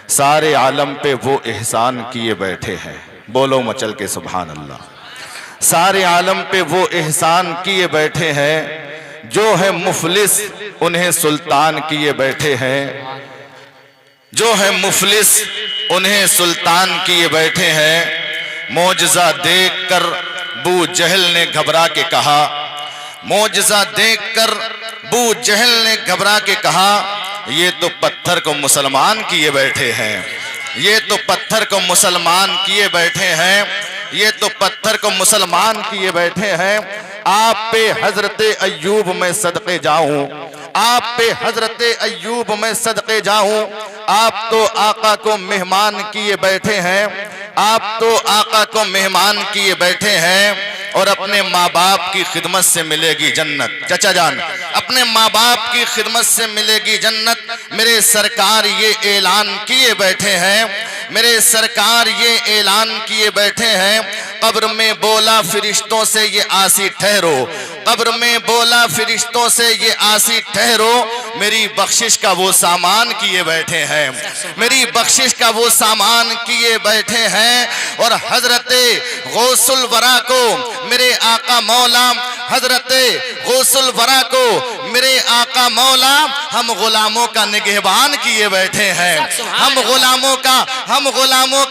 سارے عالم پہ وہ احسان کیے بیٹھے ہیں، بولو مچل کے سبحان اللہ۔ سارے عالم پہ وہ احسان کیے بیٹھے ہیں، جو ہے مفلس انہیں سلطان کیے بیٹھے ہیں، جو ہے مفلس انہیں سلطان کیے بیٹھے ہیں۔ معجزہ دیکھ کر ابو جہل نے گھبرا کے کہا، معجزہ دیکھ کر ابو جہل نے گھبرا کے کہا، یہ تو پتھر کو مسلمان کیے بیٹھے ہیں، یہ تو پتھر کو مسلمان کیے بیٹھے ہیں، یہ تو پتھر کو مسلمان کیے بیٹھے ہیں۔ آپ پہ حضرت ایوب میں صدقے جاؤں، آپ پہ حضرت ایوب میں صدقے جاؤں، آپ تو آقا کو مہمان کیے بیٹھے ہیں، آپ تو آقا کو مہمان کیے بیٹھے ہیں، اور اپنے ماں باپ کی خدمت سے ملے گی جنت۔ چچا جان، اپنے ماں باپ کی خدمت سے ملے گی جنت۔ میرے سرکار یہ اعلان کیے بیٹھے ہیں، میرے سرکار یہ اعلان کیے بیٹھے ہیں، قبر میں بولا فرشتوں سے یہ آسی ٹھہرو، قبر میں بولا فرشتوں سے یہ آسی ٹھہرو، میری بخشش کا وہ سامان کیے بیٹھے ہیں، میری بخشش کا وہ سامان کیے بیٹھے ہیں۔ اور حضرت غوث الورا کو میرے آقا مولا، حضرت غوث الورا کو میرے آقا مولا ہم غلاموں کا نگہبان کیے بیٹھے ہیں، ہم غلاموں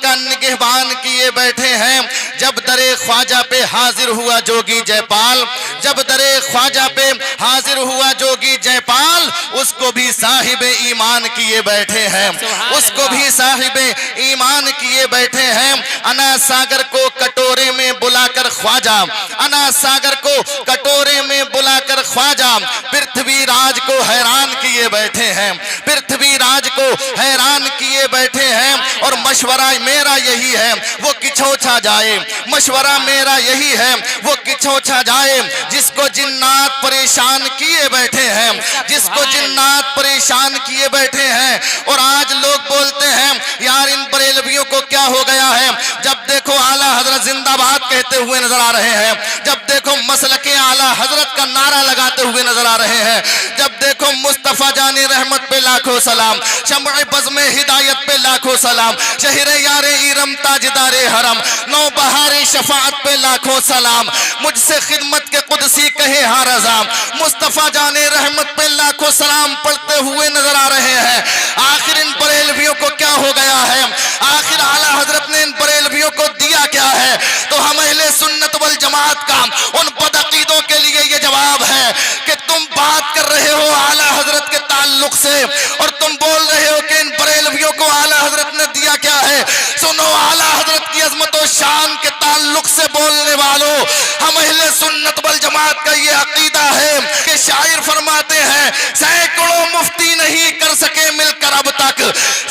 کا نگہبان کیے بیٹھے ہیں۔ جب در خواجہ پہ حاضر ہوا جوگی جے پال، جب در خواجہ پہ حاضر ہوا جوگی جے پال، اس کو بھی صاحب ایمان کیے بیٹھے ہیں، اس کو بھی صاحب ایمان کیے بیٹھے ہیں۔ انا ساگر کو کٹورے میں بلا کر خواجہ، انا ساگر کو کٹورے میں بلا کر خواجہ پرتھوی راج کو حیران کیے بیٹھے ہیں، پرتھوی راج کو حیران کیے بیٹھے ہیں۔ اور مشورہ میرا یہی ہے وہ کچھوچا جائے، مشورہ میرا یہی ہے وہ کچھوچا جائے، جس کو جنات پریشان کیے بیٹھے ہیں، جس کو جنات پریشان کیے بیٹھے ہیں۔ اور آج لوگ بولتے ہیں یار ان بریلویوں کو کیا ہو گیا ہے، جب دیکھو اعلیٰ حضرت زندہ باد کہتے ہوئے نظر آ رہے ہیں، جب دیکھو مسلک اعلیٰ حضرت کا نعرہ لگاتے ہوئے نظر آ رہے ہیں، جب دیکھو مصطفیٰ جان رحمت پہ لاکھوں سلام، شمع بزم ہدایت پہ لاکھوں سلام، شہر یار ایرم تاجدار حرم، نو بہار شفاعت پہ لاکھوں سلام، مجھ سے خدمت کے قدسی کہے ہر رضا، مصطفیٰ جان رحمت پہ لاکھوں سلام پڑھتے ہوئے نظر آ رہے ہیں۔ آخر ان بریلویوں کو کیا ہو گیا ہے، آخر اعلیٰ حضرت نے ان بریلویوں کو دیا کیا ہے؟ تو ہم اہل سنت والجماعت کا ان بدعقیدوں کے لیے یہ جواب ہے کہ تم بات کر رہے ہو اعلیٰ حضرت کے تعلق سے، اور تم بول رہے ہو کہ ان بریلویوں کو اعلیٰ حضرت نے دیا کیا ہے۔ سنو، اعلیٰ حضرت کی عظمت و شان کے تعلق سے بولنے والوں، ہم اہل سنت والجماعت کا یہ عقیدہ ہے کہ شاعر فرماتے ہیں سینکڑوں مفتی نہیں کر سکے مل کر اب تک،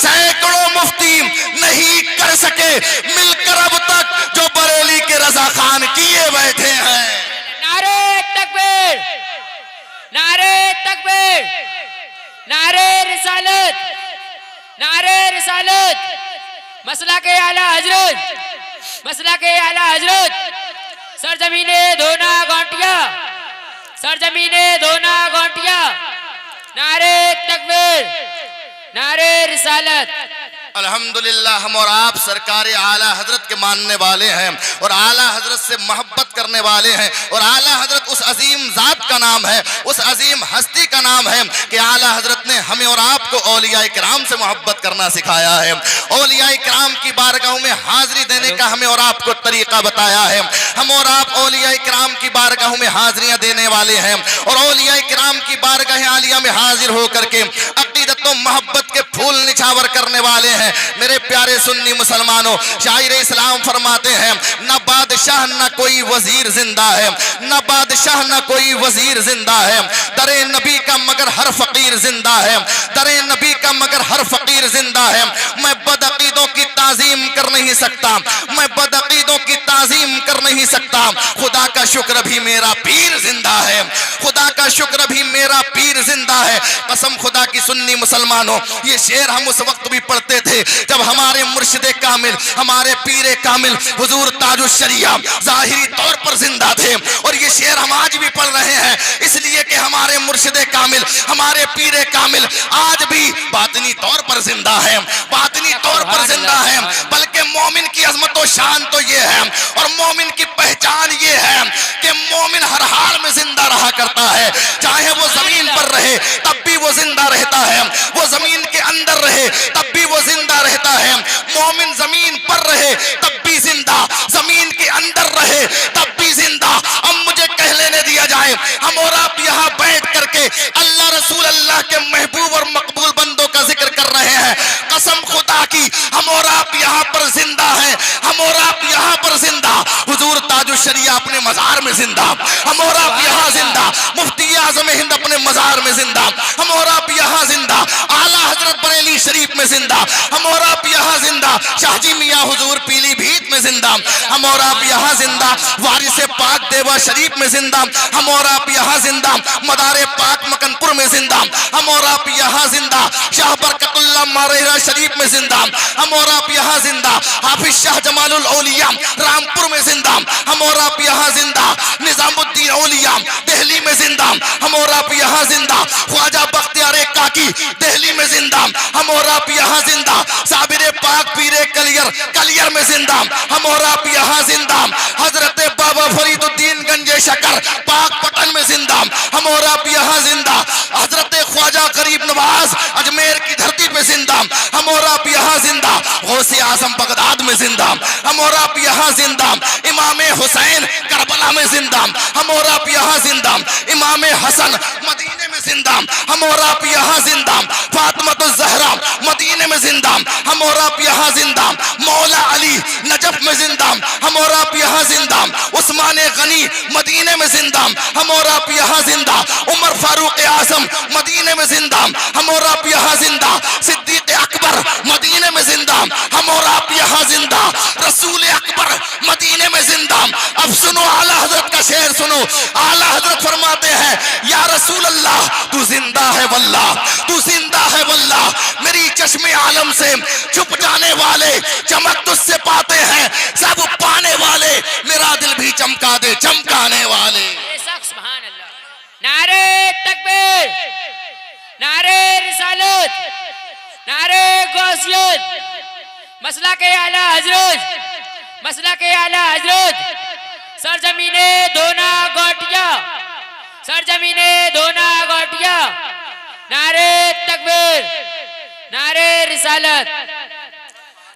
سینکڑوں مفتی نہیں کر سکے مل کر اب تک، جو بریلی کے رضا خان کیے بیٹھے ہیں۔ نعرہ تکبیر، نعرہ تکبیر، نعرہ رسالت، نعرہ رسالت، مسلک اعلیٰ حضرت، مسلک اعلیٰ حضرت، سرزمین دھونا گونٹیا، سرزمین دھونا گونٹیا، نعرہ تکبیر، نعرہ رسالت۔ الحمدللہ ہم اور آپ سرکار اعلیٰ حضرت کے ماننے والے ہیں، اور اعلیٰ حضرت سے محبت کرنے والے ہیں، اور اعلیٰ حضرت اس عظیم ذات کا نام ہے، اس عظیم ہستی کا نام ہے کہ اعلیٰ حضرت نے ہمیں اور آپ کو اولیاء کرام سے محبت کرنا سکھایا ہے، اولیاء کرام کی بارگاہوں میں حاضری دینے کا ہمیں اور آپ کو طریقہ بتایا ہے۔ ہم اور آپ اولیاء کرام کی بارگاہوں میں حاضریاں دینے والے ہیں، اور اولیاء کرام کی بارگاہ عالیہ میں حاضر ہو کر کے عقیدت و محبت کے پھول نچھاور کرنے والے ہیں۔ میرے پیارے سنی مسلمانوں، شاعر اسلام فرماتے ہیں نہ بادشاہ نہ کوئی وزیر زندہ ہے، نہ بادشاہ نہ کوئی وزیر زندہ ہے، در نبی کا مگر ہر فقیر زندہ ہے، در نبی کا مگر ہر فقیر زندہ ہے۔ میں بدعقیدوں کی تعظیم کر نہیں سکتا، میں بدعقیدوں کی تعظیم کر نہیں سکتا، خدا کا شکر بھی میرا پیر زندہ ہے، خدا کا شکر بھی میرا پیر زندہ ہے۔ قسم خدا کی سنی مسلمانوں، یہ شعر ہم اس وقت بھی پڑھتے تھے جب ہمارے مرشد کامل، ہمارے پیر کامل حضور تاج الشریعہ ظاہری طور پر زندہ تھے، اور یہ شعر ہم آج بھی پڑھ رہے ہیں اس لیے کہ ہمارے مرشد کامل، ہمارے پیر کامل آج بھی باطنی طور پر زندہ ہے، باطنی پر زندہ ہے، بلکہ مومن کی عظمت و شان تو یہ ہے اور مومن کی پہچان یہ ہے کہ مومن ہر حال میں زندہ رہا کرتا ہے، چاہے وہ زمین پر رہے تب بھی وہ زندہ رہتا ہے، وہ زمین کے اندر رہے تب بھی وہ زندہ رہتا ہے، مومن زمین پر رہے تب بھی زندہ، زمین کے اندر رہے تب بھی زندہ۔ اب مجھے کہہ لینے دیا جائے، ہم اور آپ یہاں بیٹھ کر کے اللہ رسول اللہ کے محبوب اور مقبول بندوں کا ذکر کر رہے ہیں، قسم خدا کی ہم اور آپ یہاں پر زندہ ہیں، ہم اور آپ یہاں پر زندہ، حضور تاج الشریعہ اپنے مزار میں زندہ، ہم اور آپ یہاں زندہ، مفتی اعظم ہند اپنے مزار میں زندہ، ہم اور آپ یہاں زندہ، اعلیٰ حضرت بریلی شریف میں زندہ، ہم اور آپ یہاں زندہ، شاہ جی میاں حضور پیلی بھیت میں زندہ، ہم اور آپ یہاں زندہ، وارث پاک دیوا شریف میں زندہ، ہم اور آپ یہاں زندہ، مدار پاک مکن پور میں زندہ، ہم اور آپ یہاں زندہ، شاہ برکت اللہ مارہرہ شریف میں زندہ، ہم اور آپ یہاں زندہ، حافظ شاہ جمال الاولیاء رامپور میں زندہ، ہم اور آپ یہاں زندہ، نظام الدین اولیاء دہلی میں زندہ، ہم اور آپ یہاں زندہ، خواجہ بختیار کاکی دہلی میں زندہ، ہم اور آپ یہاں زندہ، صابر پاک پیر کلیر میں زندہ، ہم اور آپ یہاں زندہ، حضرت بابا فرید الدین گنج شکر پاک پٹن میں زندہ، ہم اور آپ یہاں زندہ، حضرت خواجہ غریب نواز اجمیر کی دھرتی پہ زندہ، ہم اور آپ یہاں زندہ، غوث اعظم بغداد میں زندہ، ہم اور آپ یہاں زندہ، امام حسین کربلا میں زندہ، ہم اور آپ یہاں زندہ، امام حسن مدینے میں زندہ، ہم اور آپ یہاں زندہ، فاطمۃ الزہرا مدینے میں زندہ، ہم اور آپ یہاں زندہ، مولا علی نجف میں زندہ، ہم اور آپ یہاں زندہ، عثمان غنی مدینے میں زندہ، ہم اور آپ یہاں زندہ، عمر فاروق اعظم مدینے میں زندہ، ہم اور آپ یہاں زندہ، صدیق اکبر مدینے میں زندہ، ہم اور آپ یہاں زندہ، رسول اکبر مدینے میں زندہ۔ اب سنو اعلیٰ حضرت کا شعر سنو، اعلیٰ حضرت فرماتے ہیں یا رسول اللہ تو زندہ ہے واللہ، تو زندہ ہے واللہ، میری چشم عالم سے چھپ جانے والے چمک تجھ سے پاتے ہیں، سب پانے والے میرا دل بھی چمکا دے چمکانے والے۔ سبحان اللہ، نعرہ تکبیر، نعرہ رسالت، نعرہ غوثیت، مسلک اعلیٰ حضرت، مسلک اعلیٰ حضرت، سرزمین دونا گوٹیا، سرزمین دونا گوٹیا، نعرہ تکبیر، نعرہ رسالت۔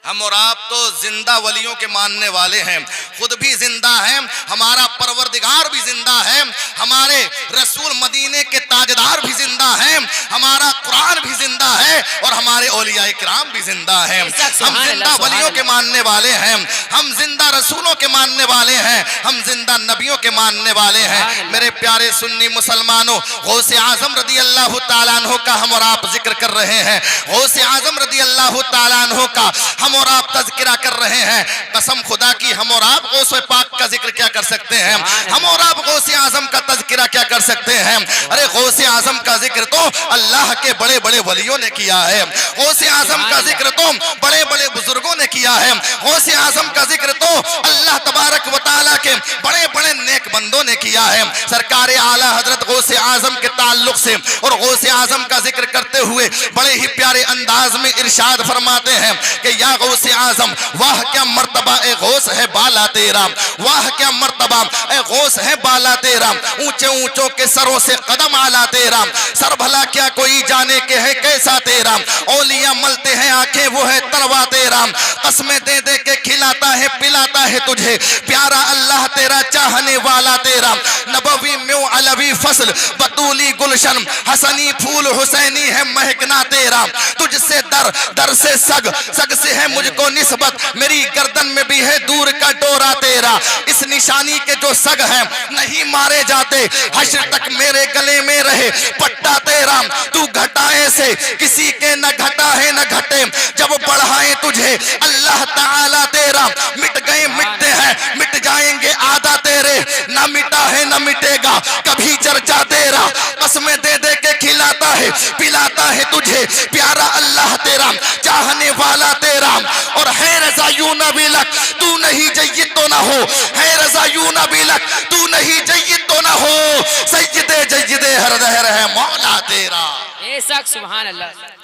ہم اور آپ تو زندہ ولیوں کے ماننے والے ہیں، خود بھی زندہ ہیں، ہمارا پروردگار بھی زندہ ہے، ہمارے رسول مدینے کے تاجدار بھی زندہ ہیں، ہمارا قرآن بھی زندہ ہے اور ہمارے اولیاء کرام بھی زندہ ہیں۔ ہم زندہ ولیوں کے ماننے والے ہیں، ہم زندہ رسولوں کے ماننے والے ہیں، ہم زندہ نبیوں کے ماننے والے ہیں۔ میرے پیارے سنی مسلمانوں، غوث اعظم رضی اللہ تعالیٰ عنہ کا ہم اور آپ ذکر کر رہے ہیں، غوث اعظم رضی اللہ تعالیٰ عنہ کا ہم اور آپ تذکرہ کر رہے ہیں۔ قسم خدا کی ہم اور آپ غوث پاک کا ذکر کیا کر سکتے ہیں، ہم اور آپ غوث اعظم کا تذکرہ کیا کر سکتے ہیں۔ ارے غوث اعظم کا ذکر تو اللہ کے بڑے بڑے ولیوں نے کیا ہے، غوث اعظم کا ذکر تو بڑے بڑے بزرگوں نے کیا ہے، غوث اعظم کا ذکر تو اللہ تبارک و تعالیٰ کے بڑے بڑے نیک بندوں نے کیا ہے۔ سرکار اعلیٰ حضرت غوث اعظم کے تعلق سے اور غوث اعظم کا ذکر کرتے ہوئے بڑے ہی پیارے انداز میں ارشاد فرماتے ہیں کہ یا غوث اعظم واہ کیا مرتبہ اے غوث ہے بالا تیرا، واہ کیا مرتبہ اے غوث ہے بالا تیرا، اونچے اونچوں کے سروں سے قدم آلا تیرا، سر بھلا کیا کوئی جانے کے ہے کیسا تیرا، اولیاء ملتے ہیں آنکھیں وہ ہے تروا تیرا، قسمیں دے دے کے کھلاتا ہے پلاتا ہے تجھے، پیارا اللہ تیرا چاہنے والا تیرا، نبوی میو علوی فصل بطولی گلشن حسنی پھول حسینی ہے مہکنا تیرا، تجھ سے در در سے سگ سگ سے ہے مجھ کو نسبت، میری گردن میں بھی ہے دور کا ڈورا تیرا، اس نشانی کے جو سگ ہیں نہیں مارے جاتے، حشر تک میرے گلے میں رہے پٹا تیرا، تو گھٹائے سے کسی کے نہ گھٹا ہے نہ گھٹے، جب بڑھائیں تجھے اللہ تعالیٰ تیرا، مٹ گئے مٹتے ہیں مٹ جائیں گے آدھا تیرے، نہ مٹا ہے نہ مٹے گا کبھی چرچا تیرا، قسمیں دے دے کے کھلاتا ہے پلاتا ہے تجھے، پیارا اللہ تیرا چاہنے والا تیرا، اور ہے رضا یوں نہ بھی لک تو نہیں جید تو نہ ہو، ہے رضا یوں نہ بھی لک تو نہیں جید تو نہ ہو، سید جید ہر دہر ہے مولا تیرا۔ بے شک سبحان اللہ۔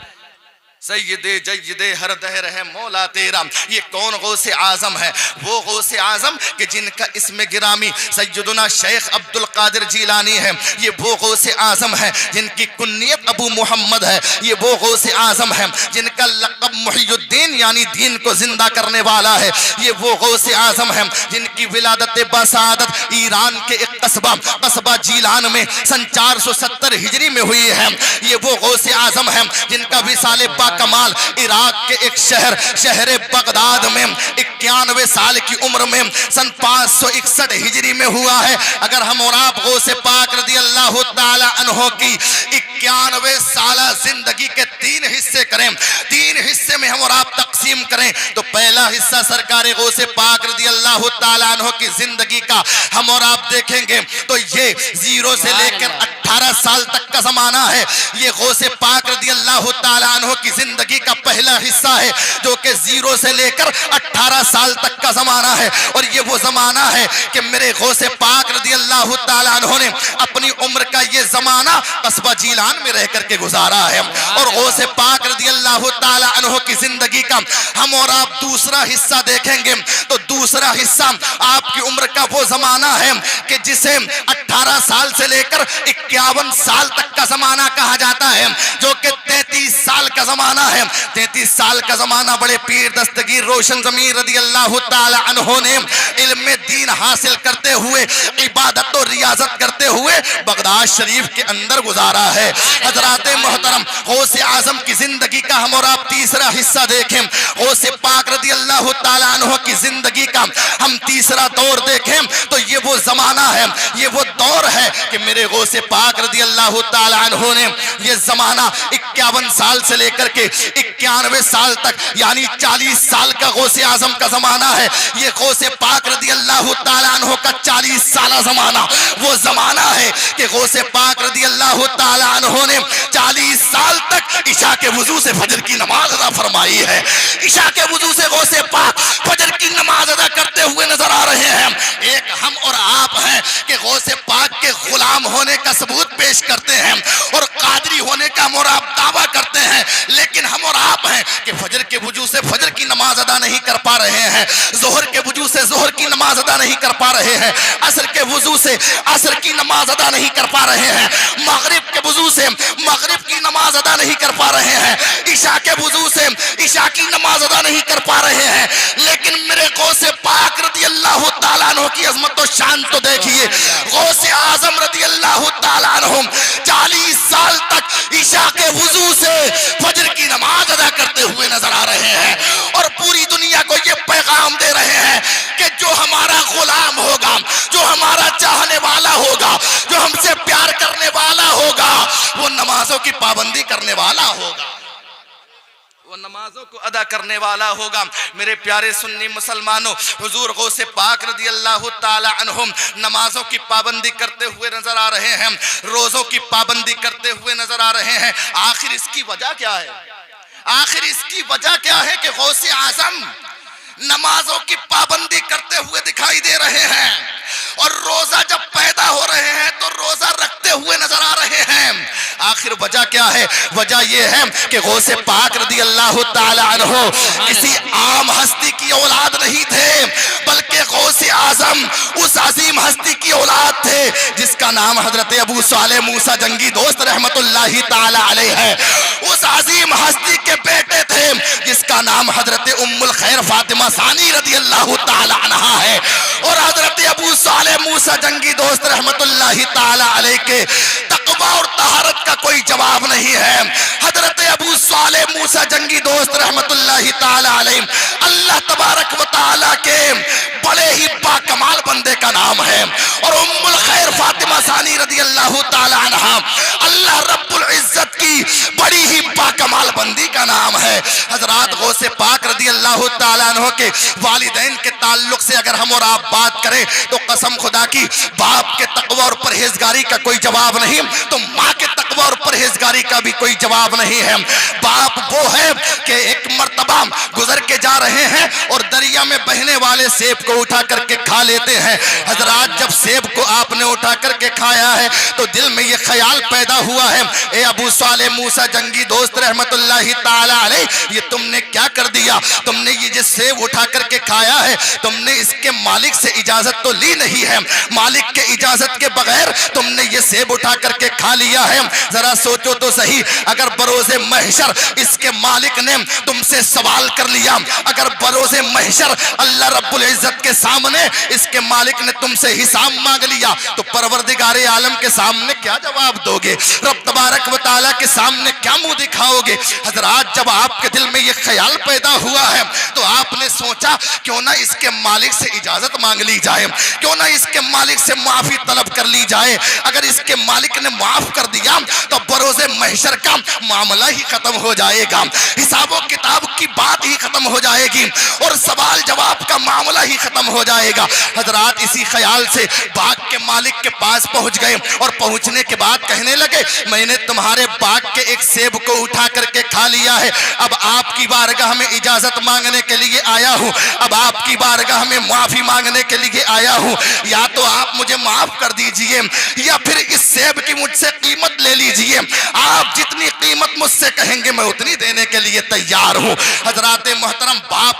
سید جید ہر دہر ہے مولا تیرا. یہ کون غوث اعظم ہے؟ وہ غوث اعظم کہ جن کا اسم گرامی سیدنا شیخ عبد القادر جیلانی ہے. یہ وہ غوث اعظم ہے جن کی کنیت ابو محمد ہے. یہ وہ غوث اعظم ہے جن کا لقب محی الدین یعنی دین کو زندہ کرنے والا ہے. یہ وہ غوث اعظم ہے جن کی ولادت بسعادت ایران کے ایک قصبہ جیلان میں سن 470 ہجری میں ہوئی ہے. یہ وہ غوث اعظم ہے جن کا وصال کمال عراق کے ایک شہر بغداد میں 91 سال کی عمر میں سن 561 ہجری میں ہوا ہے. اگر ہم اور آپ غوث پاک رضی اللہ تعالی عنہ کی 91 سالہ زندگی کے 3 حصے کریں، 3 حصے میں ہم اور آپ تقسیم کریں تو پہلا حصہ سرکار غوث پاک رضی اللہ تعالی عنہ کی زندگی کا ہم اور آپ دیکھیں گے تو یہ 0 سے لے کر 18 سال تک کا زمانہ ہے. یہ غوث پاک رضی اللہ تعالی عنہ کی زندگی کا پہلا حصہ ہے جو کہ 0 سے لے کر 18 سال تک کا زمانہ ہے. اور یہ وہ زمانہ ہے کہ میرے غوث پاک رضی اللہ تعالی عنہ نے اپنی عمر کا یہ زمانہ قصبہ جیلان میں رہ کر کے گزارا ہے. اور غوث پاک رضی اللہ تعالی عنہ کی زندگی کا ہم اور آپ دوسرا حصہ دیکھیں گے تو دوسرا حصہ آپ کی عمر کا وہ زمانہ ہے کہ جسے 18 سال سے لے کر 51 سال تک کا زمانہ کہا جاتا ہے، جو کہ 33 سال کا زمانہ ہے. 33 سال کا زمانہ بڑے پیر دستگیر روشن ضمیر رضی اللہ تعالی عنہ نے علم دین حاصل کرتے ہوئے عبادت و ریاضت کرتے ہوئے بغداد شریف کے اندر گزارا ہے. حضرات محترم غوث اعظم کی زندگی کا ہم اور آپ تیسرا حصہ دیکھیں. غوث پاک رضی اللہ تعالی عنہ کی زندگی کا ہم تیسرا دور دیکھیں تو یہ وہ زمانہ ہے، یہ وہ دور ہے کہ میرے غوث پاک رضی اللہ تعالی عنہ نے یہ زمانہ 51 سال سے لے کر کے 91 سال تک یعنی 40 سال کا غوث اعظم کا زمانہ ہے. یہ غوث پاک رضی اللہ تعالی عنہ کا 40 سالہ زمانہ وہ زمانہ ہے کہ غوث پاک رضی اللہ تعالی عنہ نے 40 سال تک عشاء کے وضو سے فجر کی نماز ادا فرمائی ہے. عشاء کے وضو سے غوث پاک فجر کی نماز ادا کرتے ہوئے نظر آ رہے ہیں. ایک ہم اور آپ ہیں کہ غوث پاک کے غلام ہونے کا ثبوت پیش کرتے ہیں اور قادری ہونے کا ہم اور آپ دعویٰ کرتے ہیں، لیکن ہم اور آپ ہیں کہ فجر کے وضو سے فجر کی نماز ادا نہیں کر پا رہے ہیں، ظہر کے وضو سے ظہر کی نماز ادا نہیں کر پا رہے ہیں، عصر کے وضو سے عصر کی نماز ادا نہیں کر پا رہے ہیں، مغرب کے وضو سے مغرب کی نماز ادا نہیں کر پا رہے ہیں، عشاء کے وضو سے عشاء کی نماز ادا نہیں کر پا رہے ہیں. لیکن میرے غوث پاک رضی اللہ تعالیٰ عنہ کی عظمت و شان تو دیکھیے. غوث اعظم رضی اللہ تعالیٰ عنہ 40 سال تک عشاء کے وضو سے فجر کی نماز ادا کرتے ہوئے نظر آ رہے ہیں اور پوری دنیا کو یہ پیغام دے رہے ہیں کہ جو ہمارا غلام ہوگا، جو ہمارا چاہنے والا ہوگا، جو ہم سے پیار کرنے والا ہوگا، وہ نمازوں کی پابندی کرنے والا ہوگا، وہ نمازوں کو ادا کرنے والا ہوگا. میرے پیارے سنی مسلمانوں، حضور غوث پاک رضی اللہ تعالی عنہ نمازوں کی پابندی کرتے ہوئے نظر آ رہے ہیں، روزوں کی پابندی کرتے ہوئے نظر آ رہے ہیں. آخر اس کی وجہ کیا ہے؟ آخر اس کی وجہ کیا ہے کہ غوث اعظم نمازوں کی پابندی کرتے ہوئے دکھائی دے رہے ہیں اور روزہ جب پیدا ہو رہے ہیں تو روزہ رکھتے ہوئے نظر آ رہے ہیں؟ آخر وجہ کیا ہے؟ وجہ یہ ہے کہ غوث پاک رضی اللہ تعالی عنہ کسی عام ہستی کی اولاد نہیں تھے، بلکہ غوث اعظم اس عظیم ہستی کی اولاد تھے جس کا نام حضرت ابو صالح موسیٰ جنگی دوست رحمت اللہ تعالی علیہ ہے. اس عظیم ہستی کے بیٹے تھے جس کا نام حضرت ام الخیر فاطمہ ثانی رضی اللہ تعالی عنہ ہے. اور حضرت ابو صالح موسیٰ جنگی دوست رحمت اللہ تعالی علیہ کے تقوی اور طہارت کا کوئی جواب نہیں ہے. حضرت ابو صالح موسیٰ جنگی دوست رحمت اللہ تعالی علیہ اللہ تبارک و تعالی کے بڑے ہی باکمال بندے کا نام ہے اور ام الخیر فاطمہ ثانی رضی اللہ تعالی عنہ اللہ رب العزت کی بڑی ہی باکمال بندی کا نام ہے. حضرات غوث پاک رضی اللہ تعالی عنہ کے والدین کے تعلق سے اگر ہم اور آپ بات کریں تو قسم خدا کی باپ کے تقوی اور پرہیزگاری کا کوئی جواب نہیں تو ماں کے تقوی اور پرہیزگاری کا بھی کوئی جواب نہیں ہے. باپ وہ ہے کہ ایک مرتبہ گزر کے جا رہے ہیں اور دریا دریا میں بہنے والے سیب کو اٹھا کر کے کھا لیتے ہیں۔ حضرات جب سیب کو آپ نے اٹھا کر کے کھایا ہے تو دل میں یہ خیال پیدا ہوا ہے، اے ابو صالح موسیٰ جنگی دوست رحمت اللہ تعالی علیہ، یہ تم نے کیا کر دیا؟ تم نے یہ سیب اٹھا کر کے کھایا ہے، تم نے اس کے مالک سے اجازت تو لی نہیں ہے، مالک کے اجازت کے بغیر تم نے یہ سیب اٹھا کر کے کھا لیا ہے۔ ذرا سوچو تو صحیح، اگر بروز محشر اس کے مالک نے تم سے سوال کر لیا، اگر بروز محشر اللہ رب العزت کے سامنے اس کے مالک نے تم سے حساب مانگ لیا تو پروردگار عالم کے سامنے کیا جواب دو گے؟ رب تبارک و تعالیٰ کے سامنے کیا منہ دکھاؤ گے؟ حضرات جب آپ کے دل میں یہ خیال پیدا ہوا ہے تو آپ نے سوچا کیوں نہ اس کے مالک سے اجازت مانگ لی جائے، کیوں نہ اس کے مالک سے معافی طلب کر لی جائے۔ اگر اس کے مالک نے معاف کر دیا تو بروز محشر کا معاملہ ہی ختم ہو جائے گا، حساب و کتاب کی بات ہی ختم ہو جائے گی اور سوال جواب کا معاملہ ہی ختم ہو جائے گا۔ حضرات اسی خیال سے باغ کے مالک کے پاس پہنچ گئے اور پہنچنے کے بعد کہنے لگے میں نے تمہارے باغ کے ایک سیب کو اٹھا کر کے کھا لیا ہے، اب آپ کی بارگاہ میں اجازت مانگنے کے لیے آیا ہوں، اب آپ کی بارگاہ میں معافی مانگنے کے لیے آیا ہوں، یا تو آپ مجھے معاف کر دیجئے یا پھر اس سیب کی مجھ سے قیمت لے لیجئے، آپ جتنی قیمت مجھ سے کہیں گے میں اتنی دینے کے لیے تیار ہوں۔ حضرات محترم باغ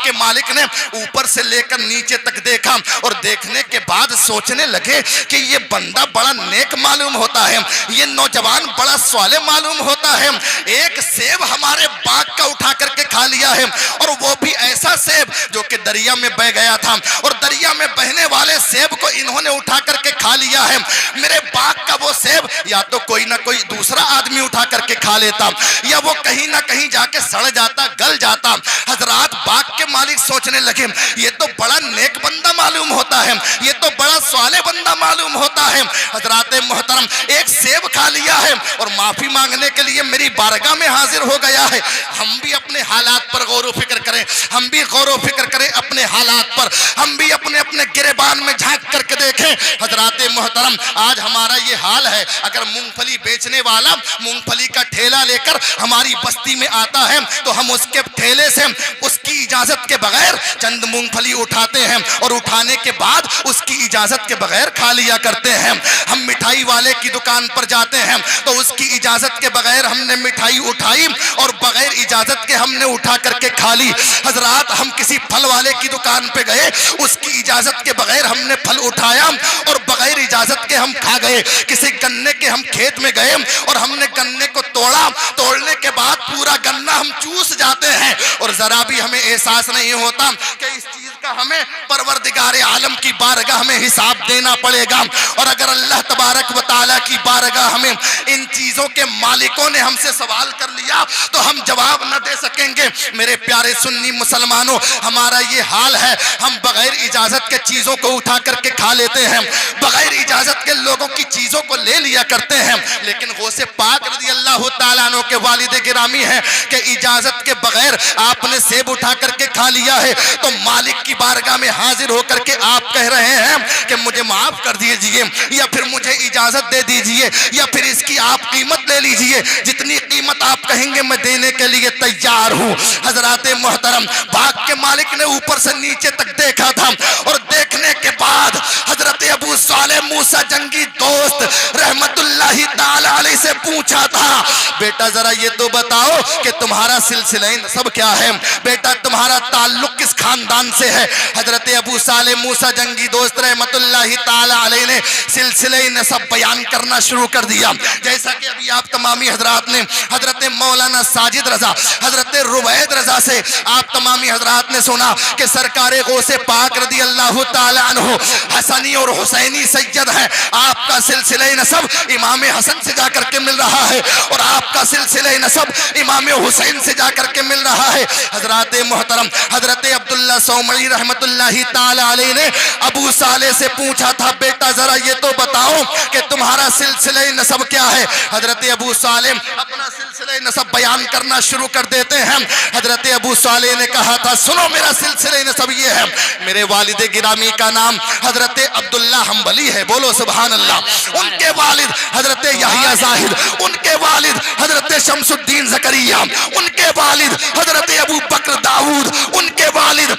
کے مالک نے اوپر سے لے کر نیچے تک دیکھا اور دیکھنے کے بعد سوچنے لگے کہ یہ بندہ بڑا نیک معلوم ہوتا ہے، یہ نوجوان بڑا صالح معلوم ہوتا ہے، ایک سیب ہمارے باغ کا اٹھا کر کے کھا لیا ہے اور وہ بھی ایسا سیب جو کہ دریا میں بہ گیا تھا اور دریا میں بہنے والے سیب کو انہوں نے اٹھا کر کے کھا لیا ہے۔ میرے باغ کا وہ سیب یا تو کوئی نہ کوئی دوسرا آدمی اٹھا کر کے کھا لیتا یا وہ کہیں نہ کہیں جا کے سڑ جاتا، گل جاتا۔ حضرات باغ کے مالک سوچنے لگے یہ تو بڑا نیک بندہ معلوم ہوتا ہے، یہ تو بڑا صالح بندہ معلوم ہوتا ہے، حضرات محترم ایک سیب کھا لیا ہے اور معافی مانگنے کے لیے میری بارگاہ میں حاضر ہو گیا ہے۔ ہم بھی اپنے حالات پر غور و فکر کریں، ہم بھی غور و فکر کریں اپنے حالات پر، ہم بھی اپنے گریبان میں جھانک کر کے دیکھیں۔ حضرات محترم آج ہمارا یہ حال ہے، اگر مونگ پھلی بیچنے والا مونگ پھلی کا ٹھیلا لے کر ہماری بستی میں آتا ہے تو ہم اس کے ٹھیلے سے اس کی اجازت کے بغیر چند مونگ پھلی اٹھاتے ہیں اور اٹھانے کے بعد اس کی اجازت کے بغیر کھا لیا کرتے ہیں۔ ہم مٹھائی والے کی دکان پر جاتے ہیں تو اس کی اجازت کے بغیر ہم نے مٹھائی اٹھائی اور بغیر اجازت کے ہم نے اٹھا کر کے کھا لی۔ حضرات ہم کسی پھل والے کی دکان پہ گئے، اس کی اجازت کے بغیر ہم نے پھل اٹھایا اور بغیر اجازت کے ہم کھا گئے۔ کسی گنے کے ہم کھیت میں گئے اور ہم نے گنے کو توڑا، توڑنے کے بعد پورا گنا ہم چوس جاتے ہیں اور ذرا بھی ہمیں احساس نہیں ہوتا کہ اس چیز کا ہمیں پروردگار عالم کی بارگاہ میں حساب دینا پڑے گا۔ اور اگر اللہ تبارک و تعالیٰ کی بارگاہ ہمیں ان چیزوں کے مالکوں نے ہم سے سوال کر لیا تو ہم جواب نہ دے سکیں گے۔ میرے پیارے سنی مسلمانوں ہمارا یہ حال ہے، ہم بغیر اجازت کے چیزوں کو اٹھا کر کے کھا لیتے ہیں، بغیر اجازت کے لوگوں کی چیزوں کو لے لیا کرتے ہیں، لیکن غوث پاک رضی اللہ تعالیٰ عنہ کے والد گرامی ہیں کہ اجازت کے بغیر آپ نے سیب اٹھا کر کے کھا لیا ہے تو مالک کی بارگاہ میں حاضر ہو کر کے آپ کہہ رہے ہیں کہ مجھے معاف کر دیجئے یا پھر مجھے اجازت دے دیجئے یا پھر اس کی آپ قیمت لے لیجئے، جتنی قیمت آپ کہیں گے میں دینے کے لیے تیار ہوں۔ حضرات محترم باغ کے مالک نے اوپر سے نیچے تک دیکھا تھا اور دیکھنے کے بعد حضرت ابو صالح موسیٰ جنگی دوست رحمت اللہ تعالی علیہ سے پوچھا تھا بیٹا ذرا یہ تو بتاؤ کہ تمہارا سلسلہ نسب کیا ہے، بیٹا تمہارا تعلق کس خاندان سے ہے؟ حضرت ابو صالح موسیٰ جنگی دوست رحمت اللہ تعالی علیہ نے سلسلہ نسب بیان کرنا شروع کر دیا، جیسا کہ ابھی آپ تمامی حضرات نے حضرت مولانا ساجد رضا، حضرت روید رضا سے آپ تمامی حضرات نے سنا کہ سرکار غوث پاک رضی اللہ تعالی عنہ حسنی اور حسینی سید ہیں، آپ کا سلسلہ نسب امام حسن سے جا کر کے مل رہا ہے اور آپ کا سلسلہ نسب امام حسین سے جا کر کے مل رہا ہے۔ حضرات محترم حضرت عبداللہ سومری رحمت اللہ تعالی علیہ نے ابو صالح سے پوچھا تھا بیٹا ذرا یہ تو بتاؤ کہ تمہارا سلسلہ نسب کیا ہے؟ حضرت ابو صالح اپنا سلسلہ نسب بیان کرنا شروع کر دیتے ہیں۔ حضرت ابو صالح نے کہا تھا سنو میرا سلسلہ نسب یہ ہے، میرے والد گرامی کا نام حضرت عبداللہ حنبلی ہے، بولو سبحان اللہ، ان کے والد حضرت یحییٰ زاہد، ان کے والد حضرت شمس الدین زکریا، ان کے والد حضرت ابو بکر داؤد، ان کے والد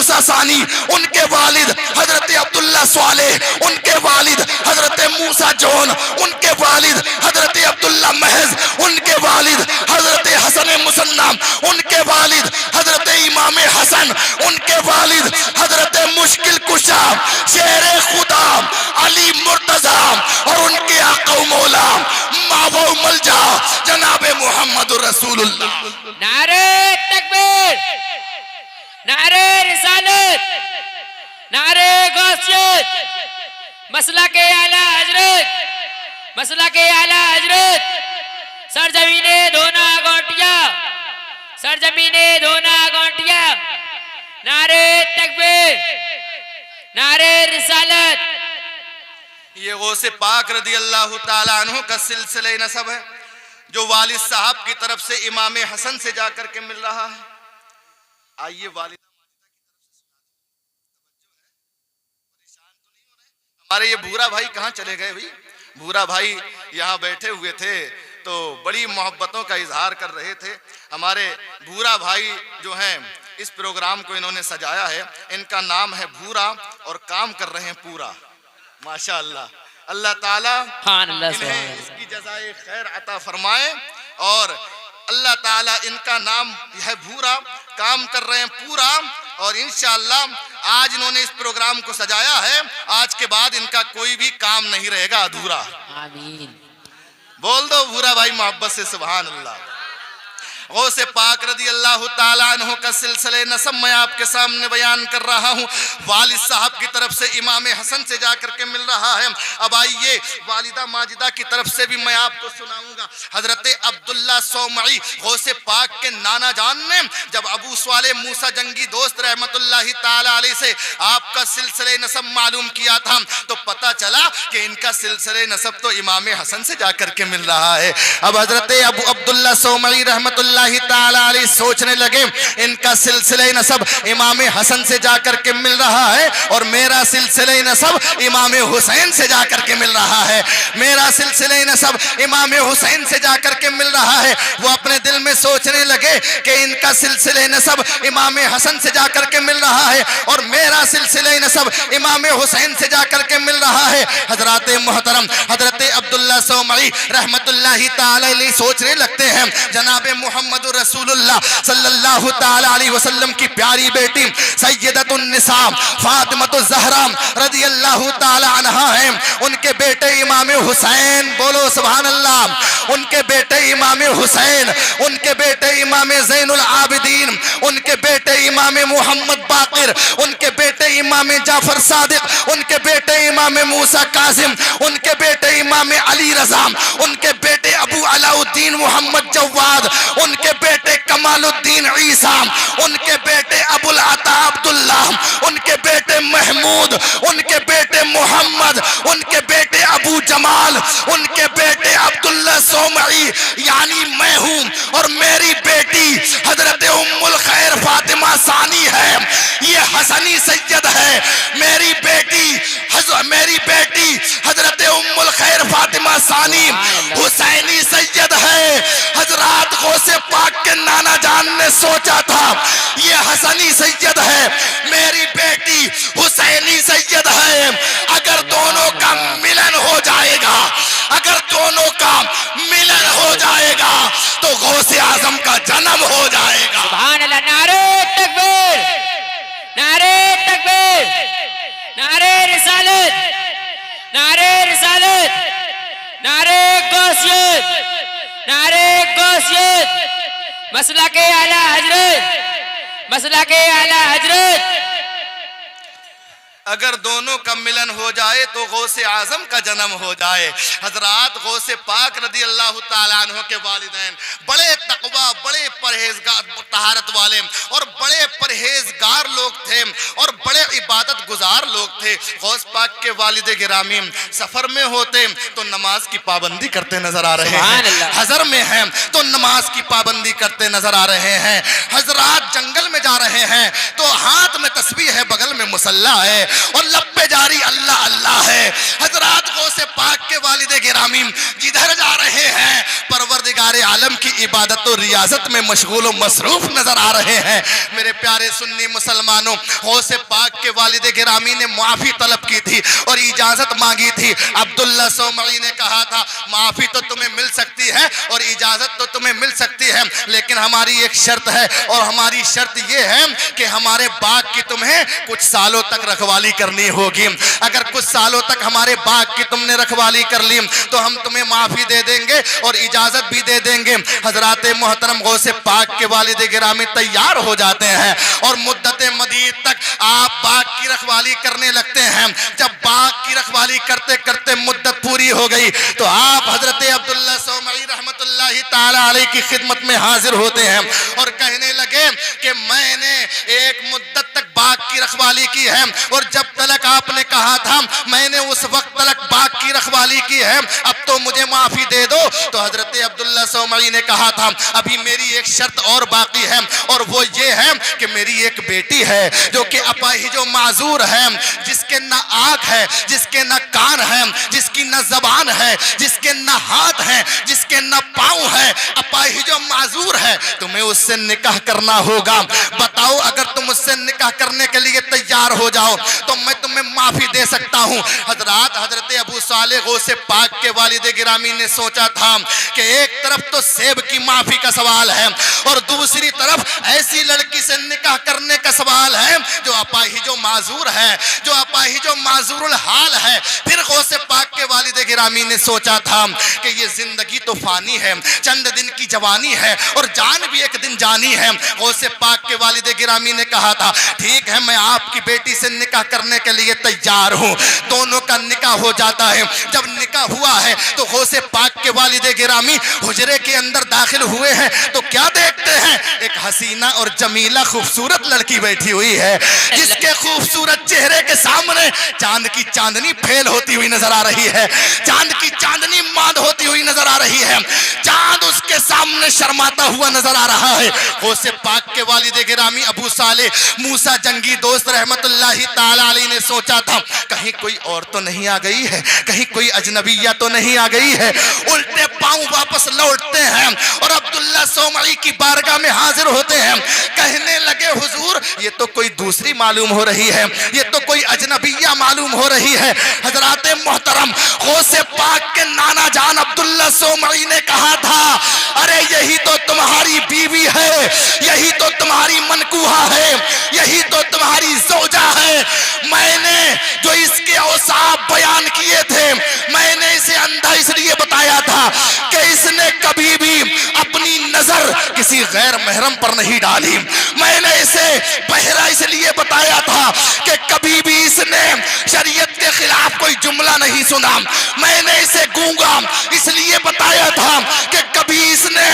موسیٰ ثانی، ان کے والد حضرت عبداللہ صالح، ان کے والد حضرت موسیٰ جون، ان کے والد حضرت عبداللہ محض، ان کے والد حضرت حسن مصنع، ان کے والد حضرت امام حسن، ان کے والد حضرت مشکل کشا شیر خدا علی مرتضی، اور ان کے آقا و مولا ماوا و ملجا جناب محمد رسول اللہ۔ نعرہ تکبیر، نعرہ رسالت، نعرہ غوثیت، مسلک اعلیٰ حضرت، مسلک اعلیٰ حضرت، سرزمین دھونا گونٹیا، سرزمین دھونا گونٹیا، نعرہ تکبیر، نعرہ رسالت۔ یہ غوث پاک رضی اللہ تعالیٰ عنہ کا سلسلہ نسب ہے جو والد صاحب کی طرف سے امام حسن سے جا کر کے مل رہا ہے۔ آئیے والدہ ہمارے یہ بھورا بھائی کہاں چلے گئے بھائی؟ بھورا بھائی یہاں بیٹھے ہوئے تھے تو بڑی محبتوں کا اظہار کر رہے تھے۔ ہمارے بھورا بھائی جو ہیں اس پروگرام کو انہوں نے سجایا ہے، ان کا نام ہے بھورا اور کام کر رہے ہیں پورا۔ ماشاءاللہ، اللہ تعالیٰ انہیں اس کی جزائے خیر عطا فرمائے، اور اللہ تعالیٰ ان کا نام ہے بھورا، کام کر رہے ہیں پورا، اور انشاءاللہ آج انہوں نے اس پروگرام کو سجایا ہے، آج کے بعد ان کا کوئی بھی کام نہیں رہے گا ادھورا۔ آمین۔ بول دو بھورا بھائی محبت سے سبحان اللہ۔ غوث پاک رضی اللہ تعالیٰ عنہ کا سلسلہ نسب میں آپ کے سامنے بیان کر رہا ہوں۔ والد صاحب کی طرف سے امام حسن سے جا کر کے مل رہا ہے۔ اب آئیے والدہ ماجدہ کی طرف سے بھی میں آپ کو سناؤں گا۔ حضرت عبداللہ صومعی غوث پاک کے نانا جان نے جب ابو صالح موسیٰ جنگی دوست رحمت اللہ تعالیٰ علیہ سے آپ کا سلسلہ نسب معلوم کیا تھا تو پتہ چلا کہ ان کا سلسلہ نسب تو امام حسن سے جا کر کے مل رہا ہے۔ اب حضرت ابو عبداللہ صومعی رحمت اللہ تعالیٰ علیہ سوچنے لگے ان کا سلسلہ نسب امام حسن سے جا کر کے مل رہا ہے اور میرا سلسلہ نسب امام حسین سے جا کر کے مل رہا ہے، میرا سلسلہ نسب امام حسین سے جا کر کے مل رہا ہے۔ وہ اپنے دل میں سوچنے لگے کہ ان کا سلسلہ نسب امام حسن سے جا کر کے مل رہا ہے اور میرا سلسلہ نسب امام حسین سے جا کر کے مل رہا ہے۔ حضرات محترم حضرت عبداللہ صومعی رحمت اللہ تعالیٰ علیہ سوچنے لگتے ہیں جناب محمد رسول اللہ صلی اللہ تعالیٰ علیہ وسلم کی پیاری بیٹی سیدۃ النساء فاطمہ الزہرا رضی اللہ تعالیٰ عنہا ہیں، ان کے بیٹے امام حسین، بولو سبحان اللہ، ان کے بیٹے امام حسین، ان کے بیٹے امام زین العابدین، ان کے بیٹے امام محمد باقر، ان کے بیٹے امام جعفر صادق، ان کے بیٹے امام موسیٰ کاظم، ان کے بیٹے امام علی رضا، ان کے بیٹے ابو علاء الدین محمد جواد، ان کے بیٹے کمال الدین عیسیٰ، ان کے بیٹے ابو العطا عبداللہ، ان کے بیٹے محمود، ان کے بیٹے محمد، ان کے بیٹے ابو جمال، ان کے بیٹے عبداللہ صومعی، یعنی میں ہوں اور میری بیٹی حضرت ام الخیر فاطمہ ثانی ہے، یہ حسنی سید ہے، میری بیٹی حضرت ام الخیر فاطمہ ثانی حسینی سید ہے۔ حضرات غوث پاک کے نانا جان نے سوچا تھا یہ حسنی سید ہے، میری بیٹی حسینی سید ہے، اگر دونوں کا ملن ہو جائے گا، اگر دونوں کا ملن ہو جائے گا تو غوث اعظم کا جنم ہو جائے گا۔ سبحان اللہ، نعرہ تکبیر، نعرہ تکبیر، نعرہ رسالت، نعرہ رسالت، نعرہ غوثیت، نعرہ غوثیت، مسلک اعلیٰ حضرت، مسلک اعلیٰ حضرت۔ اگر دونوں کا ملن ہو جائے تو غوث اعظم کا جنم ہو جائے۔ حضرات غوث پاک رضی اللہ تعالیٰ عنہ کے والدین بڑے تقوی، بڑے پرہیزگار، طہارت والے اور بڑے پرہیزگار لوگ تھے اور بڑے عبادت گزار لوگ تھے۔ غوث پاک کے والد گرامی سفر میں ہوتے تو نماز کی پابندی کرتے نظر آ رہے ہیں، حضر میں ہیں تو نماز کی پابندی کرتے نظر آ رہے ہیں، حضرات جنگل میں جا رہے ہیں تو ہاتھ میں تسبیح ہے، بغل میں مصلی ہے، اور لب پہ جاری اللہ اللہ ہے۔ حضرات غوث پاک کے والد گرامی جدھر جا رہے ہیں پروردگار عالم کی عبادت و ریاضت میں مشغول و مصروف نظر آ رہے ہیں۔ میرے پیارے سنی مسلمانوں، غوث پاک کے والد گرامی نے معافی طلب کی تھی اور اجازت مانگی تھی۔ عبداللہ سومعی نے کہا تھا معافی تو تمہیں مل سکتی ہے اور اجازت تو تمہیں مل سکتی ہے، لیکن ہماری ایک شرط ہے، اور ہماری شرط یہ ہے کہ ہمارے باغ کی تمہیں کچھ سالوں تک رکھوالی کرنی ہوگی۔ اگر کچھ سالوں تک ہمارے باغ کی تم نے رکھوالی کر لی تو ہم تمہیں معافی دے دیں گے اور اجازت بھی دے دیں گے۔ حضرات محترم غوث پاک کے والد گرامی تیار ہو جاتے ہیں اور مدت مدید تک آپ باغ کی رکھوالی کرنے لگتے ہیں۔ جب باغ کی رکھوالی کرتے کرتے مدت پوری ہو گئی تو آپ حضرت عبداللہ سومعی رحمت اللہ تعالی علیہ کی خدمت میں حاضر ہوتے ہیں اور کہنے لگے کہ میں نے ایک مدت تک باغ کی رکھوالی کی ہے، اور جب تلک آپ نے کہا تھا میں نے اس وقت تلک باغ کی رکھوالی کی ہے، اب تو مجھے معافی دے دو۔ تو حضرت عبداللہ سومعی نے کہا تھا ابھی میری ایک شرط اور باقی ہے، اور وہ یہ ہے کہ میری ایک بیٹی ہے جو کہ اپاہج و معذور ہے، جس کے نہ آنکھ ہے، جس کے نہ کان ہے، جس کی نہ زبان ہے، جس کے نہ ہاتھ ہے، جس کے نہ پاؤں ہے، اپاہج و معذور ہے، تمہیں اس سے نکاح کرنا ہوگا۔ بتاؤ اگر تم اس سے نکاح کرنے کے لیے تیار ہو جاؤ تو میں تمہیں معافی دے سکتا ہوں۔ حضرت ابو صالح غوث پاک کے والد گرامی نے سوچا تھا کہ ایک طرف تو سیب کی معافی کا سوال ہے اور دوسری طرف ایسی لڑکی سے نکاح کرنے کا سوال ہے جو اپاہج و معذور ہے، جو اپاہج و معذور الحال ہے۔ پھر غوث پاک کے والد گرامی نے سوچا تھا کہ یہ زندگی تو فانی ہے، چند دن کی جوانی ہے اور جان بھی ایک دن جانی ہے۔ غوث پاک کے والد گرامی نے کہا تھا ٹھیک ہے میں آپ کی بیٹی سے نکاح کرنے کے لیے تیار ہوں۔ دونوں کا نکاح ہو جاتا ہے۔ جب نکاح ہوا ہے تو غوث پاک کے والد گرامی حجرے کے اندر داخل ہوئے ہیں تو کیا دیکھتے ہیں؟ ایک حسینہ اور جمیلہ خوبصورت لڑکی بیٹھی ہوئی ہے جس کے خوبصورت چہرے کے سامنے چاند کی چاندنی پھیل ہوتی ہوئی نظر آ رہی ہے، چاند کی چاندنی ماند ہوتی ہوئی نظر آ رہی ہے، چاند اس کے سامنے شرماتا ہوا نظر آ رہا ہے۔ غوث پاک کے والد گرامی ابو صالح موسیٰ جنگی دوست رحمت اللہ تعالی علیہ نے سوچا تھا کہیں کوئی اور تو نہیں آ گئی ہے، کہیں کوئی اجنبیہ تو نہیں آ گئی ہے۔ الٹے پاؤں واپس لوٹتے ہیں اور عبداللہ سومعی کی بارگاہ میں حاضر ہوتے ہیں، کہنے لگے حضور یہ تو کوئی دوسری معلوم ہو رہی ہے، یہ تو کوئی اجنبیہ معلوم ہو رہی ہے۔ حضرات محترم غوث پاک کے نانا جان عبداللہ سومعی نے کہا تھا ارے یہی تو تمہاری بیوی ہے، یہی تو تمہاری منکوہہ ہے، یہی تو تمہاری زوجہ ہے۔ میں نے جو اس کے اوصاف بیان کیے تھے میں نے اسے اندھا اس لیے بتایا تھا کہ اس نے کبھی بھی اپنی نظر کسی غیر محرم پر نہیں ڈالی۔ میں نے اسے بہرا اس لیے بتایا تھا کہ کبھی بھی اس نے شریعت کے خلاف کوئی جملہ نہیں سنا۔ میں نے اسے گونگا اس لیے بتایا تھا کہ کبھی اس نے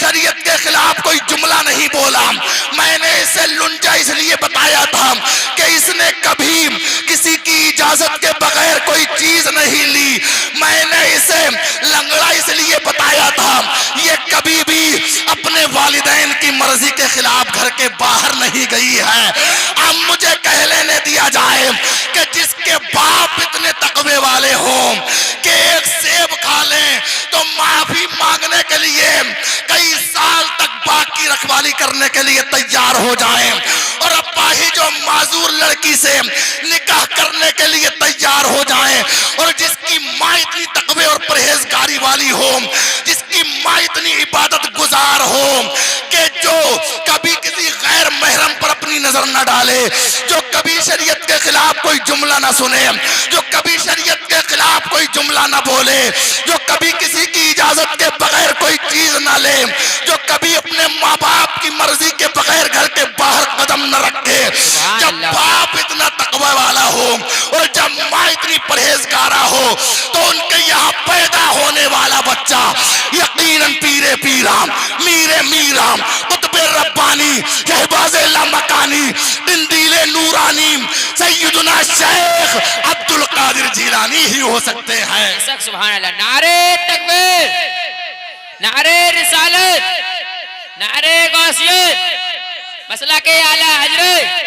شریعت کے خلاف کوئی جملہ نہیں بولا۔ میں نے اسے لنجا اس لیے بتایا تھا کہ اس نے کبھی کسی کی اجازت کے بغیر کوئی چیز نہیں لی۔ میں نے اسے لنگڑا اس لیے بتایا تھا یہ کبھی بھی اپنے والدین کی مرضی کے خلاف گھر کے باہر نہیں گئی ہے۔ اب مجھے کہہ لینے دیا جائے کہ جس کے باپ اتنے تقوی والے ہوں کہ ایک سیب کھا لیں تو معافی مانگنے کے لیے کئی سال تک باقی رکھوالی کرنے کے لیے تیار ہو جائیں اور اپاہج و معذور لڑکی سے نکاح کرنے کے لیے تیار ہو جائیں، اور جس کی ماں اتنی تقوی اور پرہیزگاری والی ہو، جس کی ماں اتنی عبادت گزار ہو کہ جو کبھی کسی غیر محرم پر اپنی نظر نہ ڈالے، جو کبھی شریعت کے خلاف کوئی جملہ نہ سنے، جو کبھی شریعت کے خلاف کوئی جملہ نہ بولے، جو کبھی کسی کی اجازت کے بغیر کوئی چیز نہ لے، جو کبھی اپنے ماں باپ کی مرضی کے بغیر گھر کے باہر قدم نہ رکھے۔ جب باپ اتنا تقوی والا ہو اور جب ماں اتنی پرہیزگارہ ہو تو ان کے یہاں پیدا ہونے والا بچہ یقیناً پیرے پیرام، میرے میرام، قطب ربانی، شہباز لامکانی، قندیل نورانی، سیدنا شیخ عبد القادر جیلانی ہی ہو سکتے ہیں۔ سبحان اللہ، نعرہ تکبیر، نعرہ رسالت، نعرہ غوثیت، مسلک اعلیٰ حضرت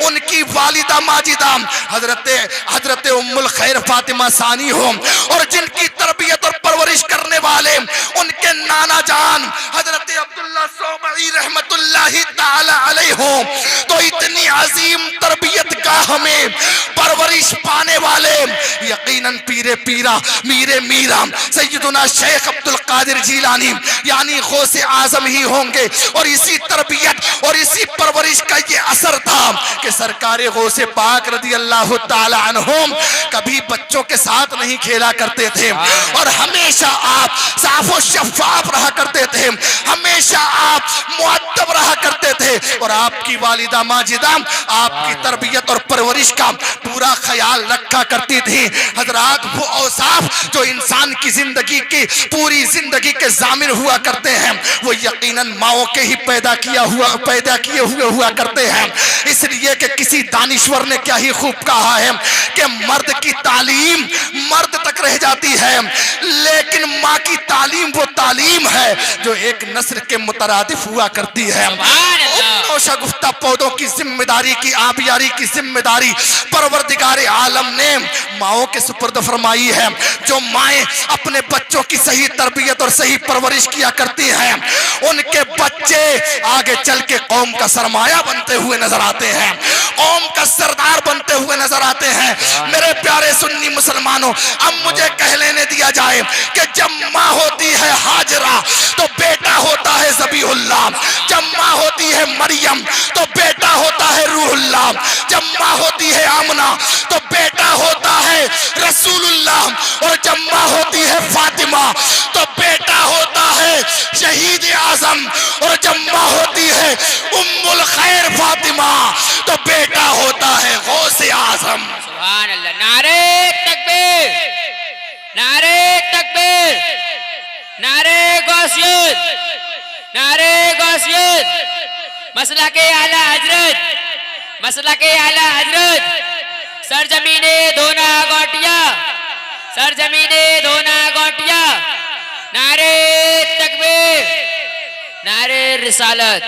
ان کی والدہ ماجدہ حضرت ام الخیر فاطمہ ثانی ہو، اور جن کی تربیت اور پرورش کرنے والے ان کے نانا جان حضرت عبداللہ صومعی رحمت اللہ تعالی علیہ ہوں، تو اتنی عظیم تربیت کا ہمیں پرورش پانے والے یقیناً پیرے پیرا میرے میرا سیدنا شیخ عبد القادر جیلانی یعنی غوث اعظم ہی ہوں گے۔ اور اسی تربیت اور اسی پرورش کا یہ اثر تھا کہ سرکار غوث پاک رضی اللہ تعالی عنہم کبھی بچوں کے ساتھ نہیں کھیلا کرتے تھے، اور ہمیشہ آپ صاف و شفاف رہا کرتے تھے، ہمیشہ آپ مؤدب رہا کرتے تھے، اور آپ کی والدہ ماجدہ آپ کی تربیت اور پرورش کا پورا خیال رکھا کرتی تھی۔ حضرات وہ اوصاف جو انسان کی زندگی کی پوری زندگی کے ضامن ہوا کرتے ہیں وہ یقیناً ماؤں کے ہی پیدا کیے ہوئے ہوا کرتے ہیں۔ اس لیے کہ کسی دانشور نے کیا ہی خوب کہا ہے کہ مرد کی تعلیم مرد تک رہ جاتی ہے، لیکن ماں کی تعلیم وہ تعلیم ہے جو ایک نسل کے مترادف ہوا کرتی ہے۔ ان شگفتہ پودوں کی ذمہ داری کی آبیاری کی ذمہ داری پروردگار عالم نے ماؤں کے سپرد فرمائی ہے۔ جو مائیں اپنے بچوں کی صحیح تربیت اور صحیح پرورش کیا کرتی ہیں ان کے بچے آگے چل کے قوم کا سرمایہ بنتے ہوئے نظر آتے ہیں، قوم کا سردار بنتے ہوئے نظر آتے ہیں۔ میرے پیارے سنی مسلمانوں، اب مجھے کہہ لینے دیا جائے کہ جب ماں ہوتی ہے ہاجرہ تو بیٹا ہوتا ہے ذبیح اللہ، جب ماں ہوتی ہے مریم تو بیٹا ہوتا ہے روح اللہ، جب ماں ہوتی ہے آمنہ تو بیٹا ہوتا ہے رسول اللہ، اور جب ماں ہوتی ہے فاطمہ تو بیٹا ہوتا ہے شہید اعظم، اور جب ماں ہوتی ہے ام الخیر فاطمہ تو بیٹا ہوتا ہے غوث اعظم۔ سبحان اللہ، نعرہ تکبیر، نعرہ تکبیر، نعرہ غوثیت، نعرہ غوثیت، مسلک اعلی حضرت، مسلک اعلی حضرت، سرزمین دھونا گوٹیا، سرزمین دھونا گوٹیا، نعرہ تکبیر، نعرہ رسالت۔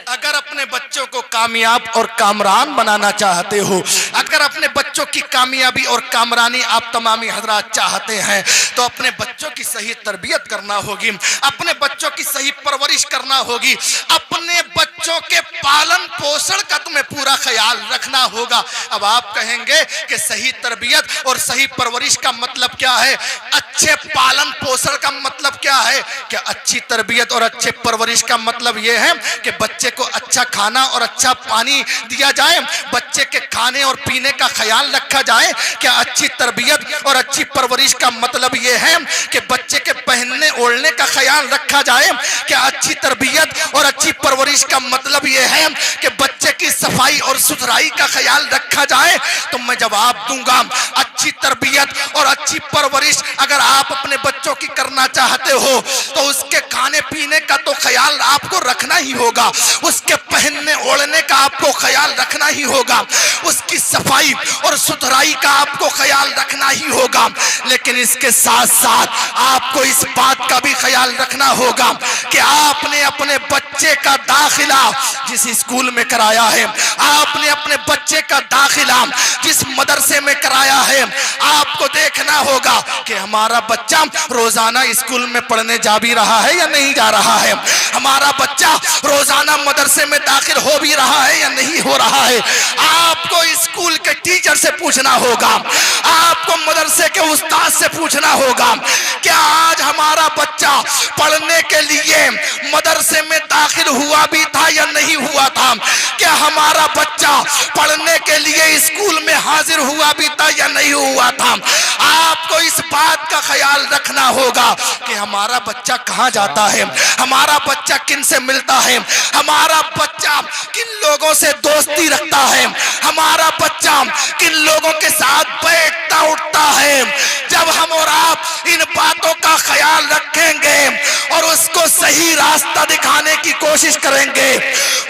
اگر اپنے بچوں کو کامیاب اور کامران بنانا چاہتے ہو، اگر اپنے بچوں کی کامیابی اور کامرانی آپ تمامی حضرات چاہتے ہیں تو اپنے بچوں کی صحیح تربیت کرنا ہوگی، اپنے بچوں کی صحیح پرورش کرنا ہوگی، اپنے بچوں کے پالن پوشن کا تمہیں پورا خیال رکھنا ہوگا۔ اب آپ کہیں گے کہ صحیح تربیت اور صحیح پرورش کا مطلب کیا ہے؟ اچھے پالن پوشن کا مطلب کیا ہے؟ کہ اچھی تربیت اور اچھے پرورش کا مطلب یہ ہے کہ بچے کو اچھا کھانا اور اچھا پانی دیا جائے، بچے کے کھانے اور پینے کا خیال رکھا جائے۔ کیا اچھی تربیت اور اچھی پرورش کا مطلب یہ ہے کہ بچے کے پہننے اوڑھنے کا خیال رکھا جائے؟ کیا اچھی تربیت اور اچھی پرورش کا مطلب یہ ہے کہ بچے کی صفائی اور ستھرائی کا خیال رکھا جائے؟ تو میں جواب دوں گا، اچھی تربیت اور اچھی پرورش اگر آپ اپنے بچوں کی کرنا چاہتے ہو تو اس کے کھانے پینے کا تو خیال آپ کو رکھنا ہی ہوگا، اس کے پہننے اوڑھنے کا آپ کو خیال رکھنا ہی ہوگا، اس کی صفائی اور ستھرائی کا آپ کو خیال رکھنا ہی ہوگا، لیکن اس کے ساتھ ساتھ آپ کو اس بات کا بھی خیال رکھنا ہوگا کہ آپ نے اپنے بچے کا داخلہ جس اسکول میں کرایا ہے، آپ نے اپنے بچے کا داخلہ جس مدرسے میں کرایا ہے، آپ کو دیکھنا ہوگا کہ ہمارا بچہ روزانہ اسکول میں پڑھنے جا بھی رہا ہے یا نہیں جا رہا ہے، ہمارا بچہ روزانہ مدرسے میں داخل ہو بھی رہا ہے یا نہیں ہو رہا ہے۔ آپ کو اسکول کے ٹیچر سے پوچھنا ہوگا، آپ کو مدرسے کے استاد سے پوچھنا ہوگا کیا آج ہمارا بچہ پڑھنے کے لیے مدرسے میں داخل ہوا بھی تھا یا نہیں ہوا تھا، کیا ہمارا بچہ پڑھنے کے لیے اسکول میں حاضر ہوا بھی تھا یا نہیں ہوا تھا۔ آپ کو اس بات کا خیال رکھنا ہوگا کہ ہمارا بچہ کہاں جاتا ہے، ہمارا بچہ کن سے ملتا ہے، ہمارا بچہ کن لوگوں سے دوستی رکھتا ہے، ہمارا بچہ کن لوگوں کے ساتھ بیٹھتا اٹھتا ہے۔ جب ہم اور آپ ان باتوں کا خیال رکھیں گے اور اس کو صحیح راستہ دکھانے کی کوشش کریں گے،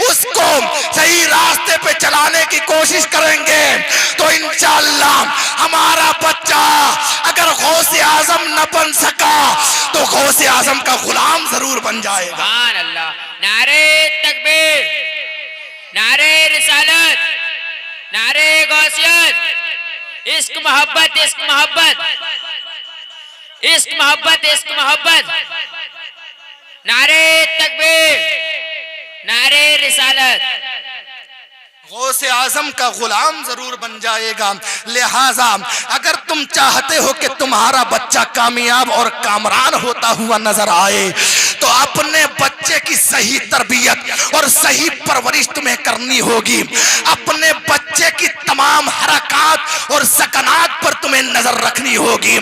اس کو صحیح راستے پہ چلانے کی کوشش کریں گے تو انشاءاللہ ہمارا بچہ اگر غوث اعظم نہ بن سکا تو غوث اعظم کا غلام ضرور بن جائے گا۔ سبحان اللہ، نعرہ تکبیر، نعرہ رسالت نعرے غوثیت عشق محبت عشق محبت عشق محبت عشق محبت نعرے تکبیر نعرے رسالت غوث اعظم کا غلام ضرور بن جائے گا. لہٰذا اگر تم چاہتے ہو کہ تمہارا بچہ کامیاب اور کامران ہوتا ہوا نظر آئے تو اپنے بچے کی صحیح تربیت اور صحیح پرورش تمہیں کرنی ہوگی. اپنے بچے کی تمام حرکات اور سکنات پر تمہیں نظر رکھنی ہوگی.